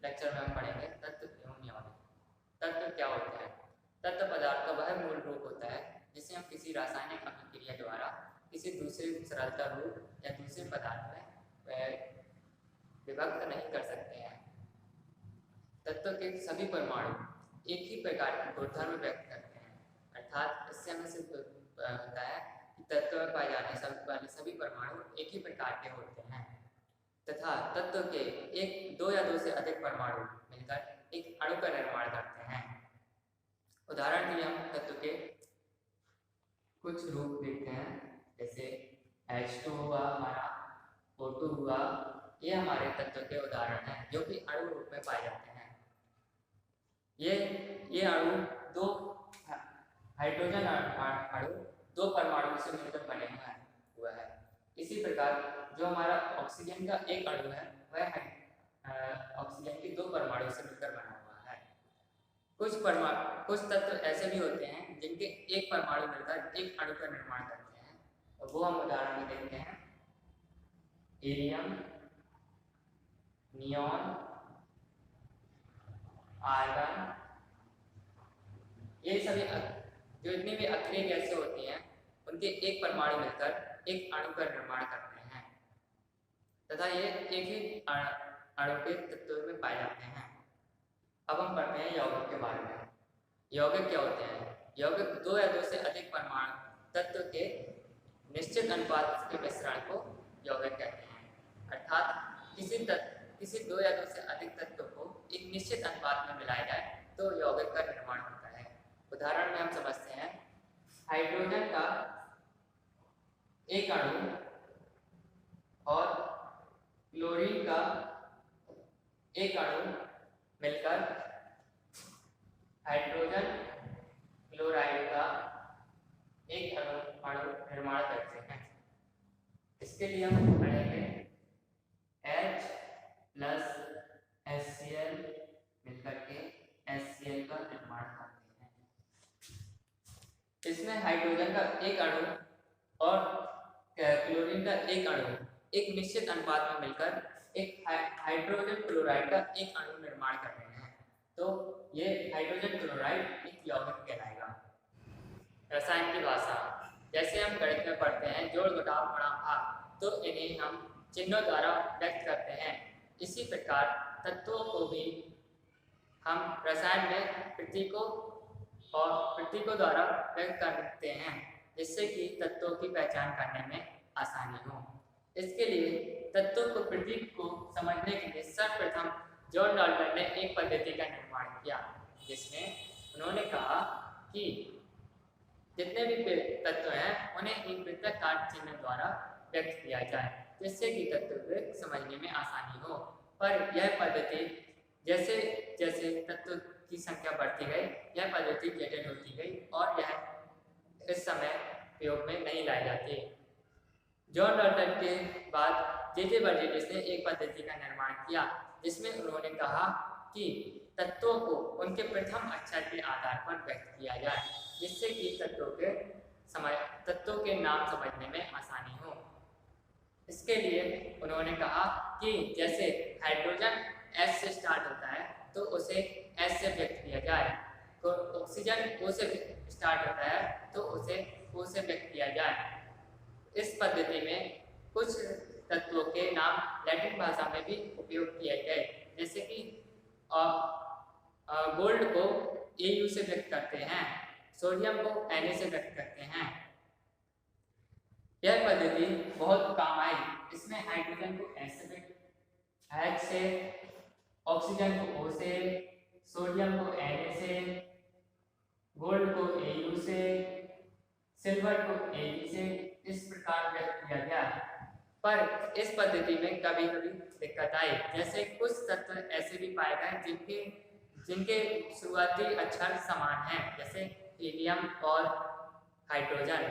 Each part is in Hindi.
लेक्चर में हम पढ़ेंगे तत्व एवं यौगिक। तत्व क्या होते हैं? तत्व पदार्थ का वह मूल रूप होता है जिसे हम किसी रासायनिक अभिक्रिया द्वारा किसी दूसरे सरलता रूप या दूसरे पदार्थ में विभक्त नहीं कर सकते हैं। तत्व के सभी परमाणु एक ही प्रकार के गुणधर्म व्यक्त करते हैं, अर्थात इससे हमें सिर्फ होता है कि तत्व में पाए जाने वाले सभी परमाणु एक ही प्रकार के होते हैं तथा तत्व के एक, दो या दो से अधिक परमाणु मिलकर एक अणु का निर्माण करते हैं। उदाहरण के लिए हम तत्व के कुछ रूप देखते हैं, जैसे H2 हुआ हमारा, O2 हुआ, ये हमारे तत्व के उदाहरण हैं जो कि अणु रूप में पाए जाते हैं। ये अणु दो हाइड्रोजन अणु दो परमाणु से मिलकर बने हुआ है। इसी प्रकार जो हमारा ऑक्सीजन का एक अणु है वह ऑक्सीजन के दो परमाणु से मिलकर बना हुआ है। कुछ तत्व ऐसे भी होते हैं जिनके एक परमाणु मिलकर एक अणु का निर्माण करते हैं, और वो हम उदाहरण में देखते हैं। हीलियम, नियॉन, आर्गन, ये सभी जो इतनी भी अक्रिय गैसें होती हैं उनके एक परमाणु मिलकर एक अणु का निर्माण करते हैं तथा ये एक ही अणु के तत्व में पाए जाते हैं। अब हम पढ़ते हैं यौगिक के बारे में। यौगिक क्या होते हैं? यौगिक दो या दो से अधिक परमाणु तत्व के निश्चित अनुपात के मिश्रण को यौगिक कहते हैं, अर्थात किसी दो या दो से अधिक तत्व को एक निश्चित अनुपात में मिलाया जाए तो यौगिक का निर्माण होता है। उदाहरण में हम समझते हैं, हाइड्रोजन का एक अणु और क्लोरीन का एक अणु मिलकर हाइड्रोजन क्लोराइड का एक अणु निर्माण करते हैं। इसके लिए हम पढ़ेंगे H प्लस HCl मिलकर के HCl का निर्माण करते हैं। इसमें हाइड्रोजन का एक अणु और क्लोरीन का एक अणु एक निश्चित अनुपात में मिलकर एक हाइड्रोजन क्लोराइड का एक अणु निर्माण कर रहे हैं, तो ये हाइड्रोजन क्लोराइड एक यौगिक कहलाएगा। रसायन की भाषा, जैसे हम गणित में पढ़ते हैं जोड़ घटाव गुणा भाग, तो इन्हें हम चिन्हों द्वारा व्यक्त करते हैं। इसी प्रकार तत्वों को भी हम रसायन में प्रतीकों द्वारा व्यक्त करते हैं, जिससे कि तत्वों की पहचान करने में आसानी हो। इसके लिए तत्वों को प्रतीक को समझने के लिए सर्वप्रथम जॉन डाल्टन ने एक पद्धति का निर्माण किया, जिसमें उन्होंने कहा कि जितने भी तत्व हैं उन्हें एक वृत्ताकार चिन्ह द्वारा व्यक्त किया जाए, जिससे कि तत्व को समझने में आसानी हो। पर यह पद्धति जैसे जैसे तत्व की संख्या बढ़ती गई, यह पद्धति जटिल होती गई और यह इस समय प्रयोग में नहीं लाई जाती। जॉन डाल्टन के बाद जे बर्जेलियस ने एक पद्धति का निर्माण किया, जिसमें उन्होंने कहा कि तत्वों को उनके प्रथम अक्षर के आधार पर व्यक्त किया जाए, जिससे कि तत्वों के नाम समझने में आसानी हो। इसके लिए उन्होंने कहा कि जैसे हाइड्रोजन S से स्टार्ट होता है तो उसे S से व्यक्त किया जाए, तो ऑक्सीजन O से स्टार्ट होता है तो उसे O से व्यक्त किया जाए। इस पद्धति में कुछ तत्वों के नाम लैटिन भाषा में भी उपयोग किए गए, जैसे कि गोल्ड को Au से व्यक्त करते हैं, सोडियम को Na से व्यक्त करते हैं। यह पद्धति बहुत काम आई। इसमें हाइड्रोजन को H से, ऑक्सीजन को O से, सोडियम को Na से, गोल्ड को Au से, सिल्वर को Ag से इस प्रकार व्यक्त किया गया। पर इस पद्धति में कभी कभी दिक्कत आई, जैसे कुछ तत्व ऐसे भी पाए गए जिनके शुरुआती अक्षर समान हैं, जैसे हीलियम और हाइड्रोजन।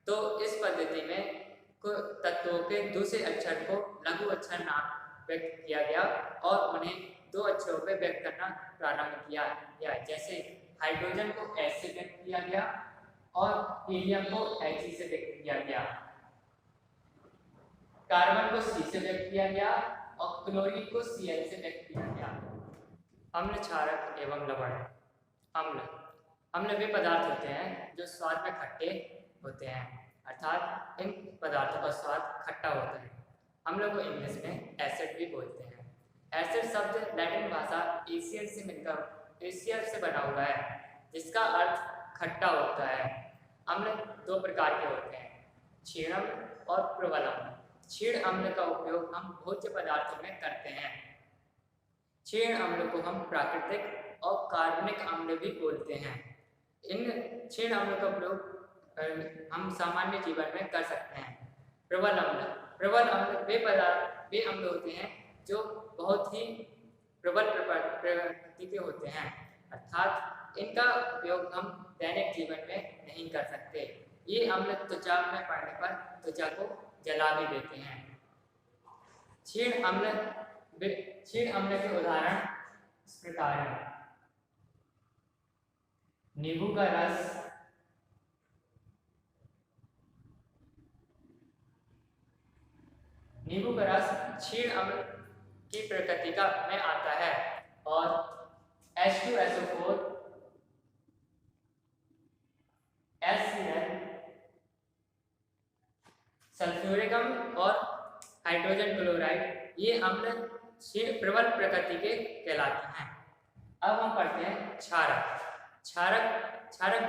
तो इस पद्धति में तत्वों के दूसरे अक्षर को लघु अक्षर नाम व्यक्त किया गया और उन्हें दो अक्षरों पे व्यक्त करना प्रारंभ किया गया, जैसे हाइड्रोजन को H से व्यक्त किया गया और हीलियम को He से व्यक्त किया गया, कार्बन को C से व्यक्त किया गया और क्लोरीन को Cl से व्यक्त किया गया। अम्ल, क्षारक एवं लवण। अम्ल वे पदार्थ होते हैं जो स्वाद में खट्टे होते हैं, अर्थात इन पदार्थों का स्वाद खट्टा होता है। अम्ल को इंग्लिश में एसिड भी बोलते हैं। एसिड शब्द लैटिन भाषा एसियन से मिलकर एसिया से बना हुआ है, जिसका अर्थ खट्टा होता है। अम्ल दो प्रकार के होते हैं, क्षीण अम्ल और प्रबल अम्ल। क्षीण अम्ल का उपयोग हम भोज्य पदार्थों में करते हैं। क्षीण अम्ल को हम प्राकृतिक और कार्बनिक अम्ल भी बोलते हैं। इन क्षीण अम्ल का प्रयोग हम सामान्य जीवन में कर सकते हैं। प्रबल अम्ल वे अम्ल होते हैं जो बहुत ही प्रबल प्रकृति के होते हैं, अर्थात इनका उपयोग हम दैनिक जीवन में नहीं कर सकते। ये अम्ल त्वचा में पड़ने पर त्वचा को जला भी देते हैं। क्षीण अम्ल के उदाहरण इस प्रकार हैं। नींबू का रस, क्षीण अम्ल की प्रकृति का में आता है, और H2SO4, HCl, सल्फ्यूरिक अम्ल और हाइड्रोजन क्लोराइड ये अम्ल प्रबल प्रकृति के कहलाते हैं। अब हम पढ़ते हैं क्षारक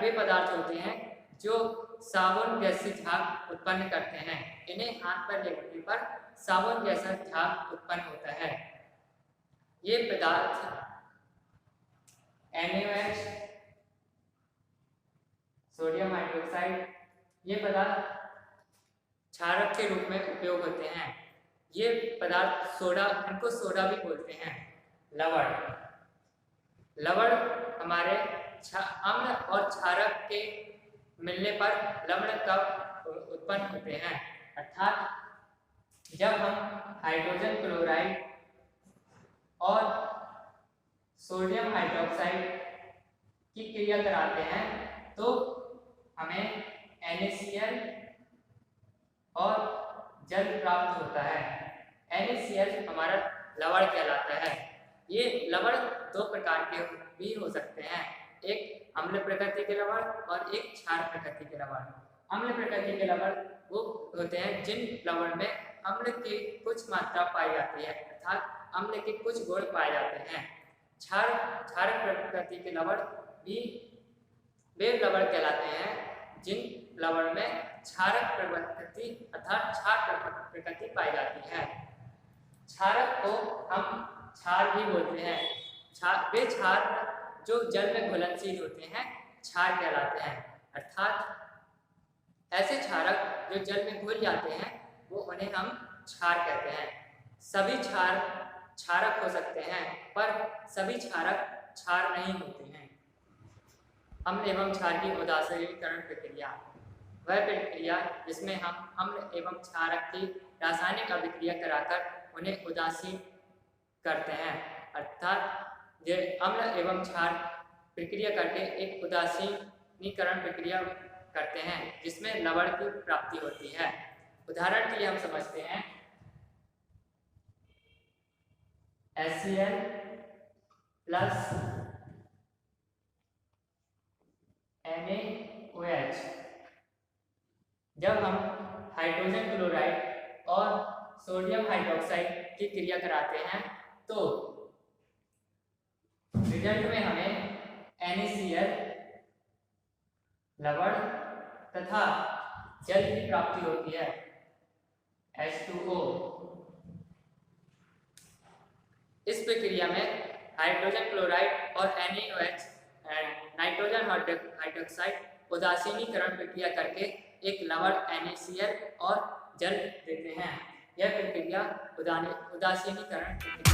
वे पदार्थ होते हैं जो साबुन जैसी झाग उत्पन्न करते हैं। इन्हें हाथ पर लगने पर साबुन जैसा झाग उत्पन्न होता है। ये पदार्थ NaOH, सोडियम हाइड्रोक्साइड, ये पदार्थ क्षारक के रूप में उपयोग होते हैं। ये पदार्थ इनको सोडा भी बोलते हैं। लवण हमारे अम्ल और क्षारक के मिलने पर लवण का उत्पन्न होते हैं, अर्थात जब हम हाइड्रोजन क्लोराइड और सोडियम हाइड्रोक्साइड की क्रिया कराते हैं तो हमें NaCl और जल प्राप्त होता है। NaCl हमारा लवण कहलाता है। ये लवण दो प्रकार के भी हो सकते हैं, एक अम्ल प्रकृति के लवण और एक क्षार प्रकृति के लवण। अम्ल प्रकृति के लवण वो होते हैं जिन लवण में अम्ल की कुछ मात्रा पाई जाती है, अर्थात अम्ल के कुछ गुण पाए जाते हैं। क्षारक प्रकृति के लवण भी वे लवण कहलाते हैं जिन लवण में क्षारक प्रकृति अर्थात क्षार प्रकृति पाई जाती है। क्षारक को हम क्षार भी बोलते हैं। वे क्षार जो जल में घुलनशील होते हैं क्षार कहलाते हैं, अर्थात ऐसे क्षारक जो जल में घुल जाते हैं वो उन्हें हम क्षार कहते हैं। सभी क्षारक हो सकते हैं पर सभी क्षारक क्षार नहीं होते हैं। अम्ल एवं क्षार की उदासीनीकरण प्रक्रिया वह प्रक्रिया जिसमें हम अम्ल एवं क्षारक की रासायनिक अभिक्रिया कराकर उन्हें उदासीन करते हैं, अर्थात ये अम्ल एवं क्षार प्रक्रिया करके एक उदासीनीकरण प्रक्रिया करते हैं जिसमें लवण की प्राप्ति होती है। उदाहरण के लिए हम समझते हैं HCl प्लस NaOH। जब हम हाइड्रोजन क्लोराइड और सोडियम हाइड्रोक्साइड की क्रिया कराते हैं तो रिजल्ट में हमें NaCl लवण तथा जल की प्राप्ति होती है H2O। इस प्रक्रिया में हाइड्रोजन क्लोराइड और NaOH नाइट्रोजन हाइड्रोक्साइड उदासीनीकरण प्रक्रिया करके एक लवण NaCl और जल देते हैं। यह प्रक्रिया उदासीनीकरण प्रक्रिया